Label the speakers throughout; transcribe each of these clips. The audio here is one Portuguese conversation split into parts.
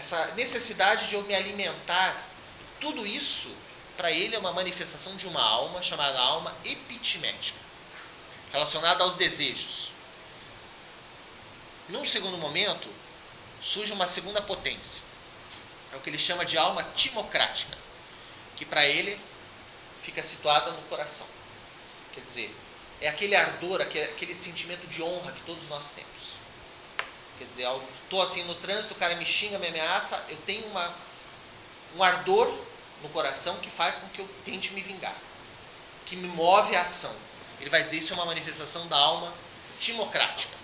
Speaker 1: essa necessidade de eu me alimentar, tudo isso, para ele, é uma manifestação de uma alma chamada alma epitimética, relacionada aos desejos. Num segundo momento, surge uma segunda potência. É o que ele chama de alma timocrática, que para ele fica situada no coração. Quer dizer, é aquele ardor, aquele sentimento de honra que todos nós temos. Quer dizer, eu estou assim no trânsito, o cara me xinga, me ameaça, eu tenho um ardor no coração que faz com que eu tente me vingar, que me move a ação. Ele vai dizer isso é uma manifestação da alma timocrática.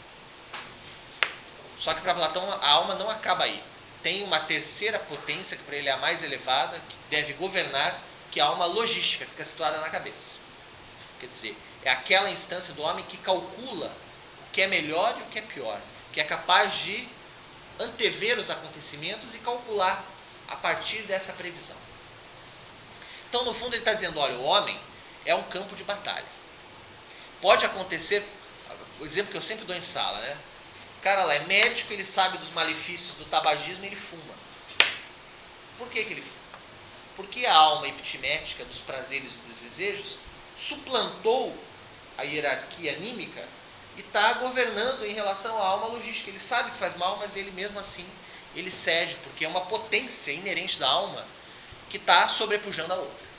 Speaker 1: Só que para Platão a alma não acaba aí. Tem uma terceira potência que para ele é a mais elevada, que deve governar, que é a alma logística, que fica situada na cabeça. Quer dizer, é aquela instância do homem que calcula o que é melhor e o que é pior, que é capaz de antever os acontecimentos e calcular a partir dessa previsão. Então, no fundo, ele está dizendo, olha, o homem é um campo de batalha. Pode acontecer, o exemplo que eu sempre dou em sala, né? O cara lá é médico, ele sabe dos malefícios do tabagismo e ele fuma. Por que ele fuma? Porque a alma epitimética dos prazeres e dos desejos suplantou a hierarquia anímica e está governando em relação à alma logística. Ele sabe que faz mal, mas ele mesmo assim, ele cede, porque é uma potência inerente da alma que está sobrepujando a outra.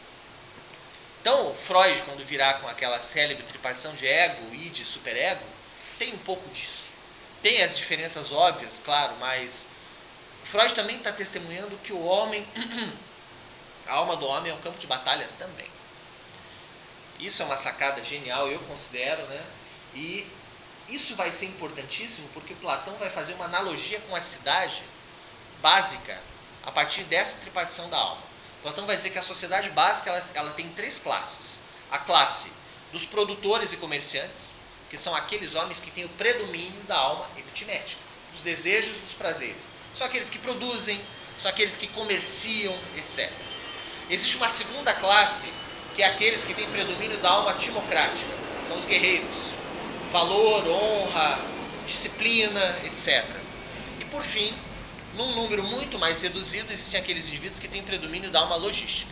Speaker 1: Então, Freud, quando virá com aquela célebre tripartição de ego, id e superego, tem um pouco disso. Tem as diferenças óbvias, claro, mas Freud também está testemunhando que o homem, a alma do homem é um campo de batalha também. Isso é uma sacada genial, eu considero, né? E isso vai ser importantíssimo porque Platão vai fazer uma analogia com a cidade básica a partir dessa tripartição da alma. Platão vai dizer que a sociedade básica ela tem três classes. A classe dos produtores e comerciantes, que são aqueles homens que têm o predomínio da alma epitimética, dos desejos e dos prazeres. São aqueles que produzem, são aqueles que comerciam, etc. Existe uma segunda classe, que é aqueles que têm predomínio da alma timocrática, são os guerreiros. Valor, honra, disciplina, etc. E por fim, num número muito mais reduzido, existem aqueles indivíduos que têm predomínio da alma logística.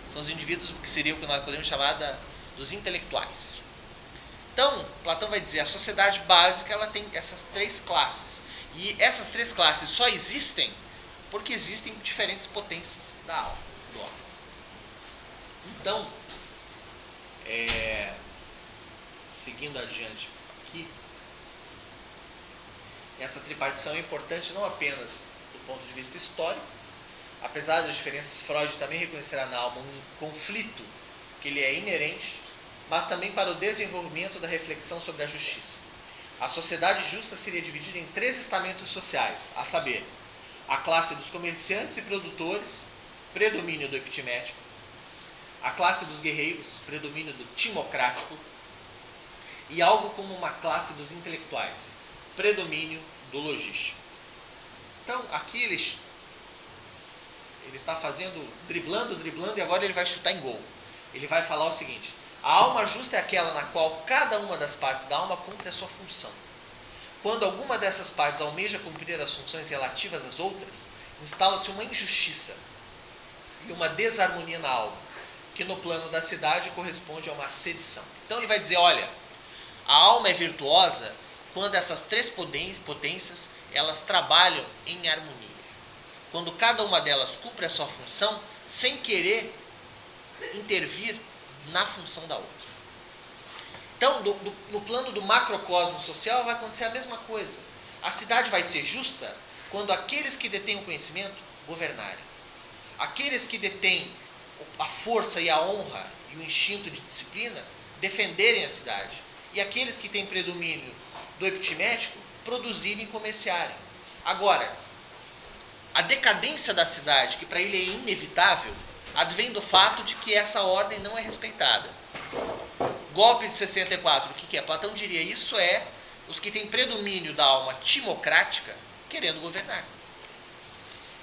Speaker 1: São os indivíduos que seriam o que nós podemos chamar dos intelectuais. Então, Platão vai dizer, a sociedade básica ela tem essas três classes. E essas três classes só existem porque existem diferentes potências da alma, do homem. Então, seguindo adiante aqui, essa tripartição é importante não apenas do ponto de vista histórico, apesar das diferenças, Freud também reconhecerá na alma um conflito que ele é inerente, mas também para o desenvolvimento da reflexão sobre a justiça. A sociedade justa seria dividida em três estamentos sociais, a saber, a classe dos comerciantes e produtores, predomínio do epitimético, a classe dos guerreiros, predomínio do timocrático, e algo como uma classe dos intelectuais, predomínio do logístico. Então, aqui ele está fazendo, driblando, e agora ele vai chutar em gol. Ele vai falar o seguinte: a alma justa é aquela na qual cada uma das partes da alma cumpre a sua função. Quando alguma dessas partes almeja cumprir as funções relativas às outras, instala-se uma injustiça e uma desarmonia na alma, que no plano da cidade corresponde a uma sedição. Então ele vai dizer, olha, a alma é virtuosa quando essas três potências elas trabalham em harmonia. Quando cada uma delas cumpre a sua função sem querer intervir na função da outra. Então, no plano do macrocosmo social vai acontecer a mesma coisa. A cidade vai ser justa quando aqueles que detêm o conhecimento governarem. Aqueles que detêm a força e a honra e o instinto de disciplina defenderem a cidade. E aqueles que têm predomínio do epitimético produzirem e comerciarem. Agora, a decadência da cidade, que para ele é inevitável, advém do fato de que essa ordem não é respeitada. Golpe de 64, o que é? Platão diria, isso é os que têm predomínio da alma timocrática querendo governar.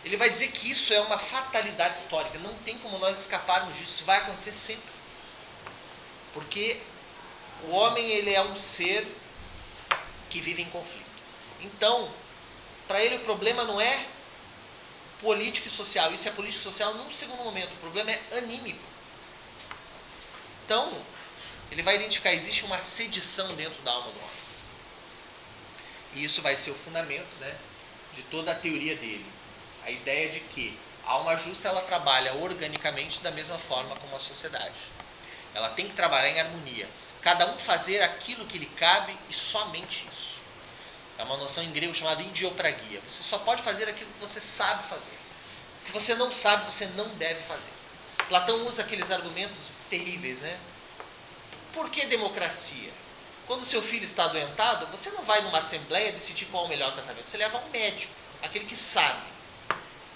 Speaker 1: Ele vai dizer que isso é uma fatalidade histórica, não tem como nós escaparmos disso, isso vai acontecer sempre. Porque o homem ele é um ser que vive em conflito. Então, para ele o problema não é político e social. Isso é político e social num segundo momento. O problema é anímico. Então, ele vai identificar, existe uma sedição dentro da alma do homem. E isso vai ser o fundamento, né, de toda a teoria dele. A ideia de que a alma justa, ela trabalha organicamente da mesma forma como a sociedade. Ela tem que trabalhar em harmonia. Cada um fazer aquilo que lhe cabe e somente isso. É uma noção em grego chamada idiopragia. Você só pode fazer aquilo que você sabe fazer. O que você não sabe, você não deve fazer. Platão usa aqueles argumentos terríveis, né? Por que democracia? Quando seu filho está adoentado, você não vai numa assembleia decidir qual é o melhor tratamento. Você leva um médico, aquele que sabe.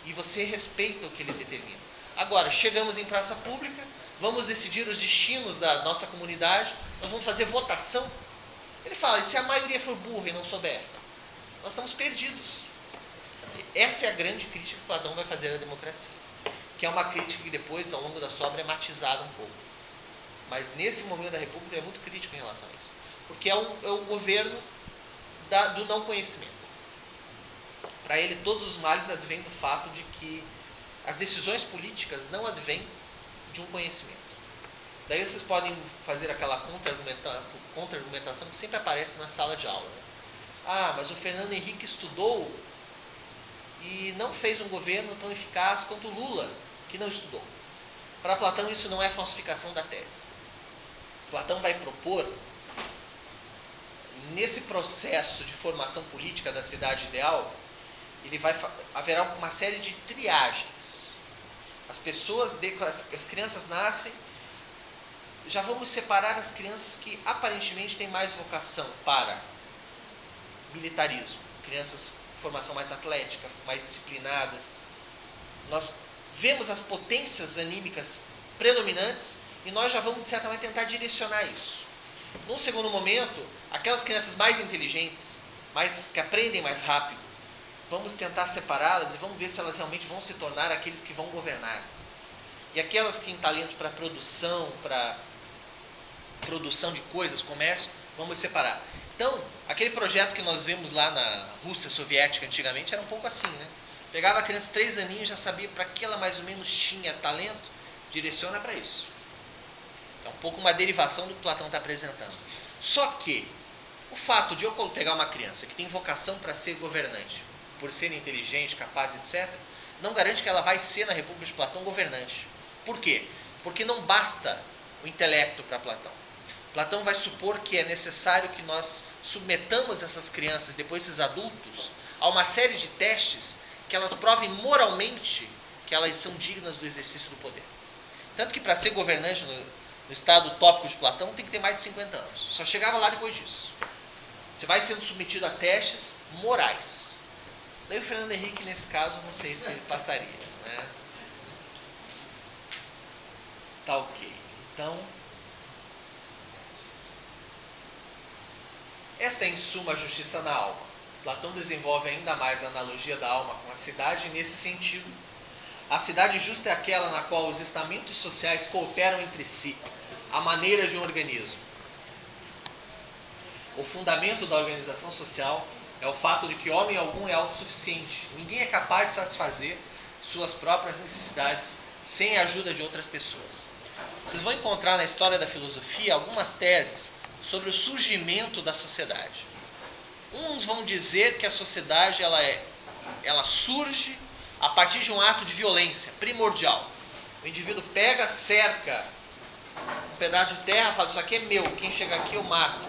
Speaker 1: E você respeita o que ele determina. Agora, chegamos em praça pública, vamos decidir os destinos da nossa comunidade, nós vamos fazer votação. Ele fala, e se a maioria for burra e não souber? Nós estamos perdidos. Essa é a grande crítica que Platão vai fazer à democracia. Que é uma crítica que depois, ao longo da sua obra, é matizada um pouco. Mas nesse momento da República, ele é muito crítico em relação a isso. Porque é o governo do não conhecimento. Para ele, todos os males advêm do fato de que as decisões políticas não advêm de um conhecimento. Daí vocês podem fazer aquela contra-argumentação que sempre aparece na sala de aula. Né? Ah, mas o Fernando Henrique estudou e não fez um governo tão eficaz quanto o Lula, que não estudou. Para Platão, isso não é falsificação da tese. Platão vai propor, nesse processo de formação política da cidade ideal, haverá uma série de triagens. As crianças nascem, já vamos separar as crianças que aparentemente têm mais vocação para militarismo, crianças com formação mais atlética, mais disciplinadas. Nós vemos as potências anímicas predominantes e nós já vamos, de certa maneira, tentar direcionar isso. Num segundo momento, aquelas crianças mais inteligentes, que aprendem mais rápido, vamos tentar separá-las e vamos ver se elas realmente vão se tornar aqueles que vão governar. E aquelas que têm talento para produção de coisas, comércio, vamos separar. Então, aquele projeto que nós vemos lá na Rússia soviética antigamente era um pouco assim, né? Pegava a criança 3 aninhos, já sabia para que ela mais ou menos tinha talento, direciona para isso. É um pouco uma derivação do que Platão está apresentando. Só que o fato de eu pegar uma criança que tem vocação para ser governante, por ser inteligente, capaz, etc., não garante que ela vai ser, na República de Platão, governante. Por quê? Porque não basta o intelecto para Platão. Platão vai supor que é necessário que nós submetamos essas crianças, depois esses adultos, a uma série de testes que elas provem moralmente que elas são dignas do exercício do poder. Tanto que para ser governante no estado utópico de Platão tem que ter mais de 50 anos. Só chegava lá depois disso. Você vai sendo submetido a testes morais. Daí o Fernando Henrique, nesse caso, não sei se ele passaria. Né? Tá ok. Então, esta é em suma a justiça na alma. Platão desenvolve ainda mais a analogia da alma com a cidade nesse sentido. A cidade justa é aquela na qual os estamentos sociais cooperam entre si, a maneira de um organismo. O fundamento da organização social é o fato de que homem algum é autossuficiente. Ninguém é capaz de satisfazer suas próprias necessidades sem a ajuda de outras pessoas. Vocês vão encontrar na história da filosofia algumas teses sobre o surgimento da sociedade. Uns vão dizer que a sociedade ela surge a partir de um ato de violência primordial. O indivíduo pega, cerca um pedaço de terra e fala, isso aqui é meu, quem chega aqui eu mato.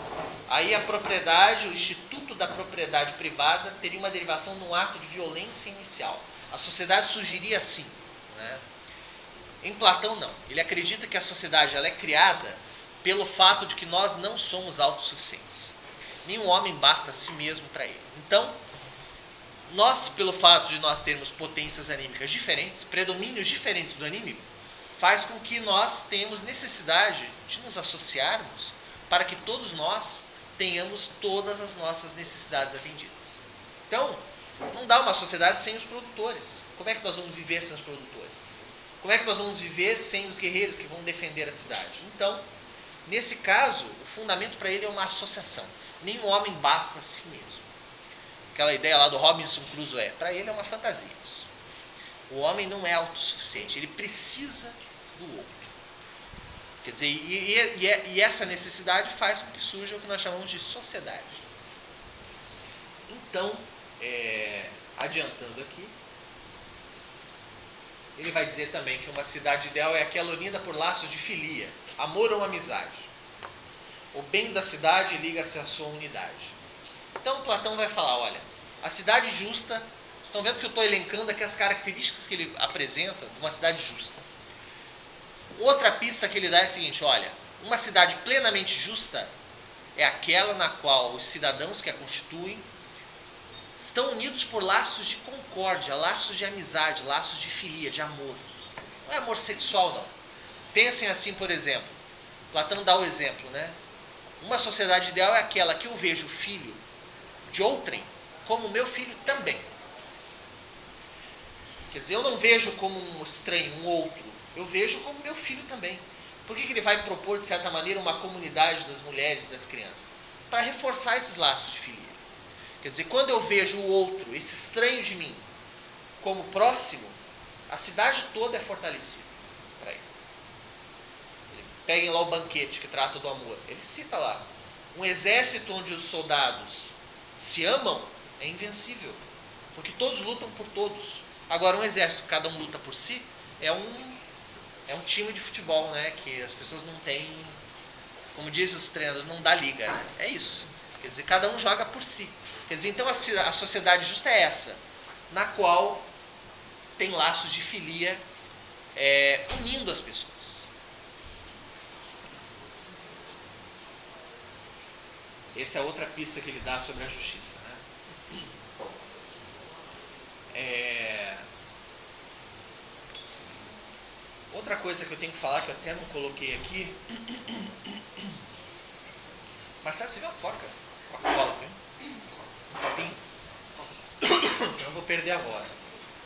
Speaker 1: Aí a propriedade, o instituto da propriedade privada teria uma derivação num ato de violência inicial. A sociedade surgiria assim. Né? Em Platão não. Ele acredita que a sociedade ela é criada pelo fato de que nós não somos autossuficientes. Nenhum homem basta a si mesmo para ele. Então, nós, pelo fato de nós termos potências anímicas diferentes, predomínios diferentes do anímico, faz com que nós tenhamos necessidade de nos associarmos para que todos nós tenhamos todas as nossas necessidades atendidas. Então, não dá uma sociedade sem os produtores. Como é que nós vamos viver sem os produtores? Como é que nós vamos viver sem os guerreiros que vão defender a cidade? Então, nesse caso, o fundamento para ele é uma associação. Nenhum homem basta a si mesmo. Aquela ideia lá do Robinson Crusoe, para ele é uma fantasia isso. O homem não é autossuficiente, ele precisa do outro. Quer dizer, e essa necessidade faz com que surja o que nós chamamos de sociedade. Então, adiantando aqui, ele vai dizer também que uma cidade ideal é aquela unida por laços de filia, amor ou amizade. O bem da cidade liga-se à sua unidade. Então, Platão vai falar, olha, a cidade justa, estão vendo que eu estou elencando aqui as características que ele apresenta de uma cidade justa. Outra pista que ele dá é a seguinte, olha, uma cidade plenamente justa é aquela na qual os cidadãos que a constituem estão unidos por laços de concórdia, laços de amizade, laços de filia, de amor. Não é amor sexual, não. Pensem assim, por exemplo, Platão dá o exemplo, né? Uma sociedade ideal é aquela que eu vejo o filho de outrem como meu filho também. Quer dizer, eu não vejo como um estranho, um outro. Eu vejo como meu filho também. Por que ele vai propor, de certa maneira, uma comunidade das mulheres e das crianças? Para reforçar esses laços de filia. Quer dizer, quando eu vejo o outro, esse estranho de mim, como próximo, a cidade toda é fortalecida. Peguem lá o banquete que trata do amor. Ele cita lá. Um exército onde os soldados se amam é invencível. Porque todos lutam por todos. Agora, um exército que cada um luta por si é um time de futebol, né? Que as pessoas não têm, como dizem os treinadores, não dá liga. Né? É isso. Quer dizer, cada um joga por si. Quer dizer, então a sociedade justa é essa, na qual tem laços de filia unindo as pessoas. Essa é a outra pista que ele dá sobre a justiça. Né? Outra coisa que eu tenho que falar, que eu até não coloquei aqui. Marcelo, você viu a coca? Coca-Cola, hein? Um copinho? Senão eu vou perder a voz.